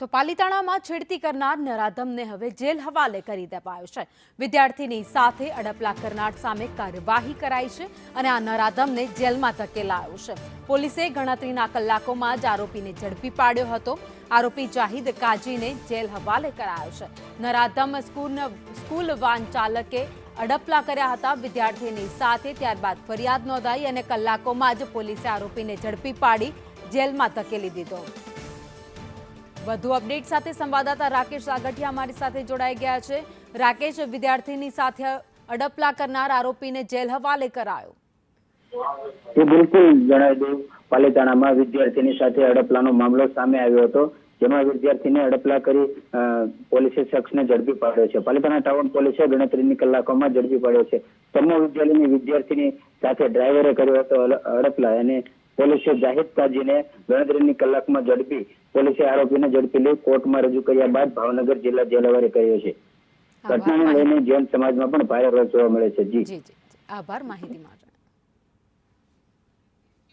તો પાલિતાણામાં છેડતી કરનાર નરાધમને હવે જેલ હવાલે કરી દેવાયો છે। વિદ્યાર્થીની સાથે અડપલા કરનાર સામે કાર્યવાહી કરાઈ છે અને આ નરાધમને જેલમાં ધકેલાયો છે। પોલીસે ગણતરીના કલાકોમાં જ આરોપીને ઝડપી પાડ્યો હતો। આરોપી જાહિદ કાજીને જેલ હવાલે કરાયો છે। નરાધમ સ્કૂલ વાન ચાલકે અડપલા કર્યા હતા વિદ્યાર્થીની સાથે, ત્યારબાદ ફરિયાદ નોંધાઈ અને કલાકોમાં જ પોલીસે આરોપીને ઝડપી પાડી જેલમાં ધકેલી દીધો। વધુ અપડેટ સાથે સંવાદદાતા રાકેશ સાગઠિયા અમારી સાથે જોડાઈ ગયા છે। રાકેશ, વિદ્યાર્થીની સાથે અડપલા કરનાર આરોપીને જેલ હવાલે કરાયો। બિલકુલ જણાવી દઉં, પાલિતાણામાં વિદ્યાર્થીની સાથે અડપલાનો મામલો સામે આવ્યો હતો, જેમાં વિદ્યાર્થીને અડપલા કરી પોલીસે શખ્સને ઝડપી પાડ્યો છે। પાલિતાણા ટાઉન પોલીસે ગણતરીની કલાકોમાં ઝડપી પાડ્યો છે। તમો વિદ્યાલયની વિદ્યાર્થીની સાથે ડ્રાઈવરે કર્યો હતો અડપલા અને પોલીસે જાહિદ કાજીને ગણતરીની કલાકમાં ઝડપી પોલીસે આરોપીને ઝડપી લઈ કોર્ટમાં રજૂ કર્યા બાદ ભાવનગર જિલ્લા જેલ હવાલે કર્યો છે। ઘટનાને લઈને જૈન સમાજમાં પણ ભારે રોષ જોવા મળે છે। જી, આભાર માહિતી માટે।